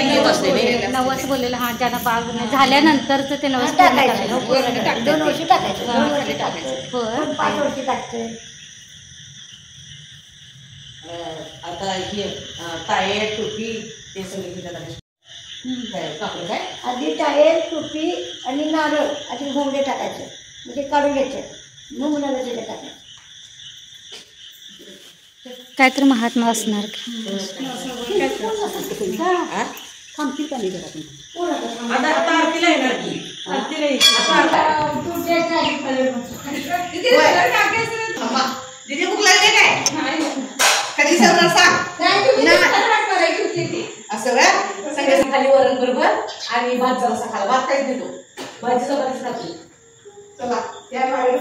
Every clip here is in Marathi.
नवस बोललेलं हा ज्यांना बाग नाही झाल्यानंतरच ते नवस टाकायचं 2 वर्षी टाकायचं 2 वर्षी टाकायचं 5 वर्षी टाकते आता हे टायर टोपी ते सगळे कापड काय आधी टायर टोपी आणि नारळ आणि घोंगडे टाकायचे म्हणजे काढून घ्यायचे मग मुलाला तिथे टाकायचं काहीतरी महात्मा असणार थांबतील का नाही आता आरतीला येणार की दीदी भूक लागली काय कधी सर असं सगळ्या खाली वरण बरोबर आणि भात जरासा खाला भात काहीच देतो भाजी चपातीच खातो चला त्या बाहेर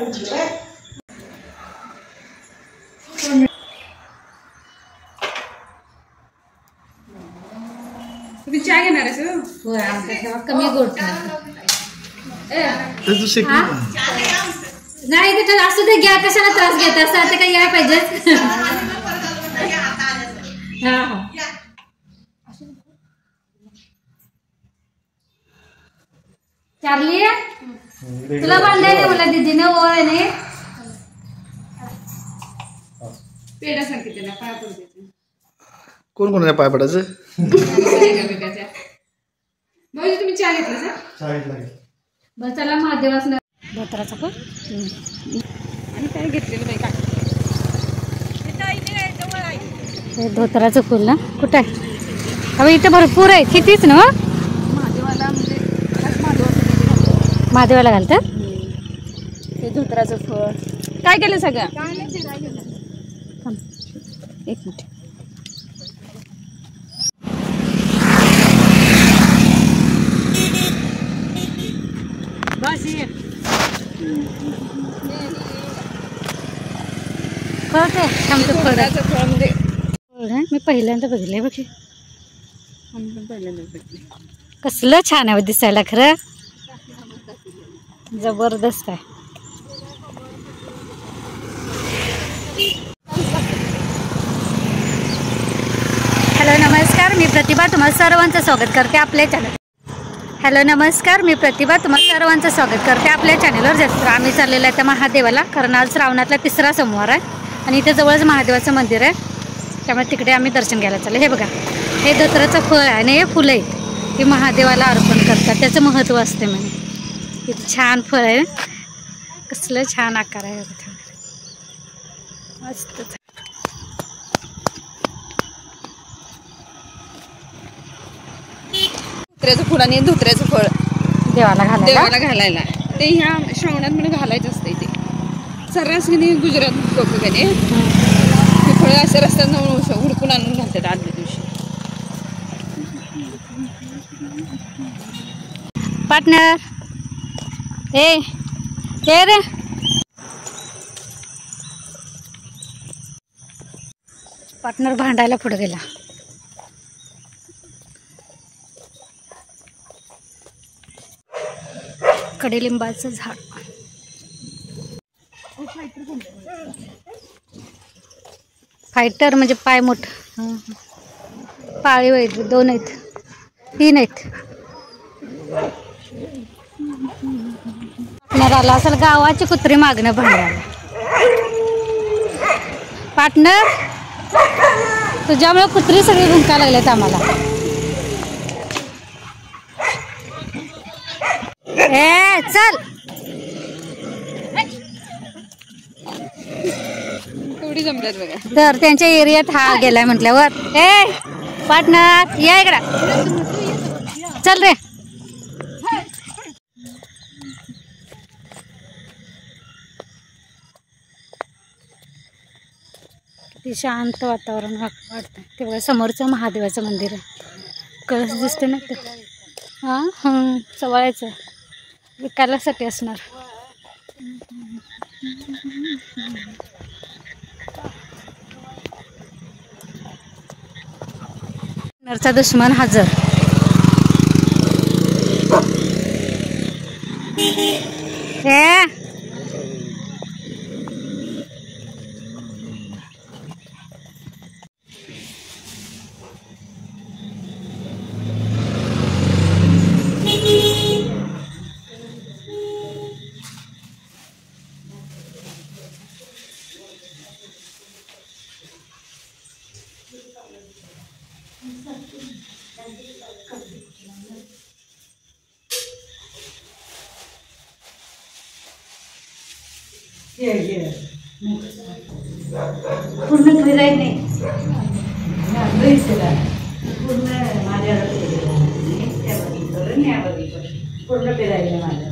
तुम्ही चहा घेणार आहे होय आमच्या तेव्हा कमी गोड नाही ते असू दे घ्या कशाला त्रास घेत असं ते काही यायला पाहिजे चार्ली तुला बांधायला मला दीदीने ओळ नाही पेढा सांगते त्यांना पाय पडते कोण कोणाच्या पाय पडायचं भाऊजी तुम्ही चहा घेतला सर बरं चला महादेवासनं धोत्राचा फूल आणि काय घेतलेलं बाई हे धोत्राचं फुल ना कुठं आहे अहो इथं भरपूर आहे कितीच ना महादेवाला म्हणजे महादेवाला घालतात हे धोत्राचं फळ काय केलं सगळं एक मिनिट मी पहिल्यांदा बघितलंय बघ कसलं छान आहे दिसायला खरं जबरदस्त आहे हॅलो नमस्कार मी प्रतिभा तुम्हाला सर्वांचं स्वागत करते आपल्या चॅनल हॅलो नमस्कार मी प्रतिभा तुम्हाला सर्वांचं स्वागत करते आपल्या चॅनलवर जसं आम्ही चाललेलं आहे त्या महादेवाला कारण आज श्रावणातला 3रा सोमवार आहे आणि इथे जवळच महादेवाचं मंदिर आहे त्यामुळे तिकडे आम्ही दर्शन घ्यायला चाललो हे बघा हे धोत्राचं फळ आहे आणि हे फुलं आहेत ही महादेवाला अर्पण करतात त्याचं महत्त्व असते म्हणे इथे छान फळ आहे कसलं छान आकार आहे मस्त धोत्र्याचं फुल आणि धोत्र्याचं फळ देवाला घालायला ते ह्या श्रावणात म्हणजे घालायचं असतं ते सर्रास गुजरात लोक त्याने ते फळं असं रस्त्यात हुडकून आणून घालतात आदल्या दिवशी पार्टनर ए रे पार्टनर भांडायला पुढे गेला कडलिंबाचं झाड फायटर म्हणजे पाय मोठं पाळीव आहेत 2 आहेत 3 आहेत आला असेल गावाची कुत्री मागणं भांडायला पार्टनर तुझ्यामुळे कुत्री सगळी भुंका लागल्यात आम्हाला ए चल थोडी जमल्यात बघा तर त्यांच्या एरियात हा गेलाय म्हटल्यावर ए पार्टनर या इकडं चल रे किती शांत वातावरण वाटतं तेव्हा समोरचं महादेवाचं मंदिर आहे कळस दिसते ना ते हां सवाळायचं विकायलासाठी असणार नरचा दुश्मन हजर पूर्ण फिरायला नाही. पूर्ण माझ्या पूर्ण फिरायला माझ्या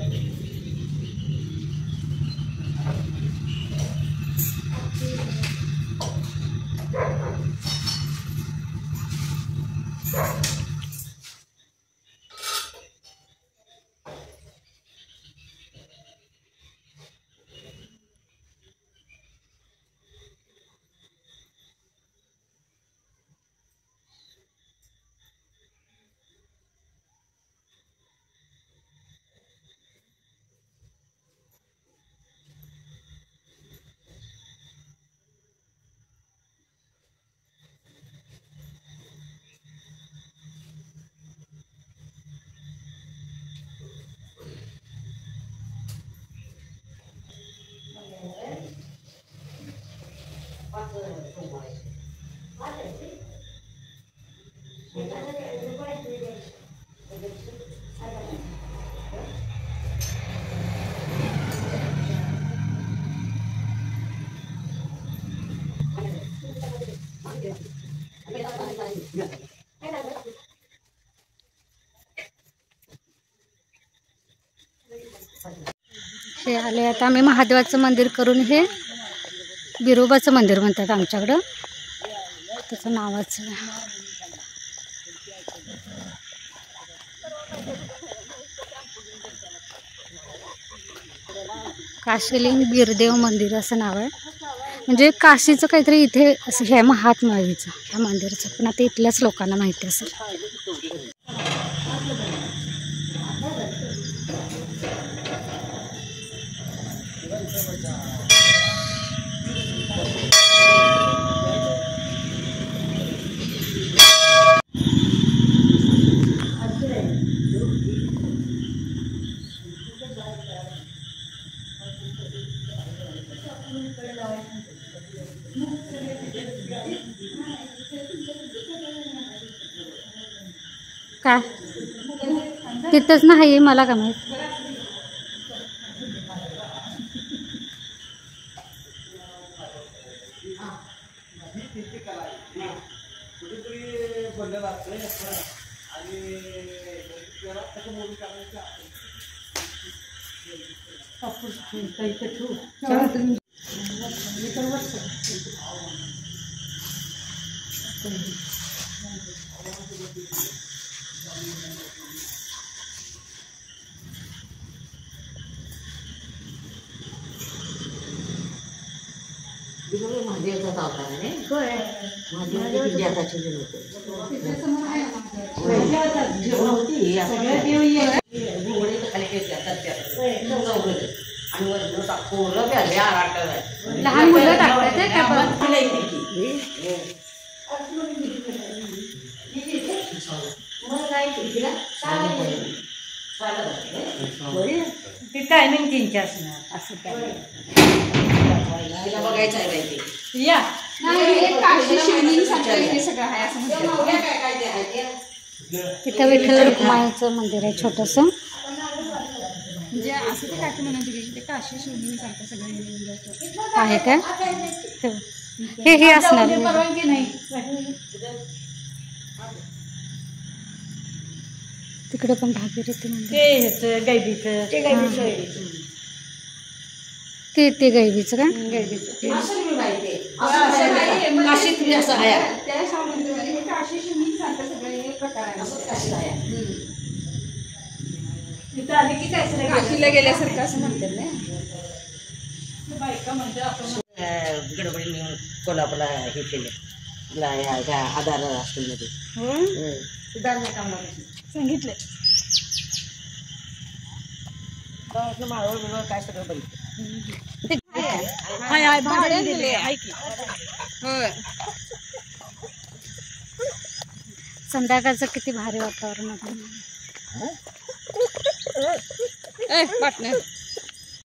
हे आले आता आम्ही महादेवाचं मंदिर करून हे बिरोबाचं मंदिर म्हणतात आमच्याकडं, त्याचं नावच काशीलिंग बिरदेव मंदिर असं नाव आहे. म्हणजे काशीचं काहीतरी इथे असं ह्या महात्मावीचं ह्या मंदिराचं, पण आता इथल्याच लोकांना माहिती असेल. काय तिथंच नाही मला का माहित. महादेवचा अवतार आहे. महादेव विद्यार्थ्याचे लहान मुलं टाकतात ते टायमिंग 3ची असणार असं काय बघायचं आहे. या तिथं विठ्ठल रुक्माईचं मंदिर आहे छोटंसं. म्हणजे असं ते काकी म्हणत होती ते काशी शिवलिंगासारखं सगळं आहे काय हे असणार. परवानगी नाही. तिकडे पण भागीरथी मंदिर ते गैबीचं ते गैबीचं का काशीत असं आहे. काशीला गेल्यासारखं असं म्हणतात ना. गडबडी नेऊन कोल्हापूरला हे केलं आधार हॉस्टेलमध्ये सांगितलंय माळवळ बिळवळ काय सगळं बघितलं. संध्याकाळचं किती भारी वातावरण होतं. पाटणं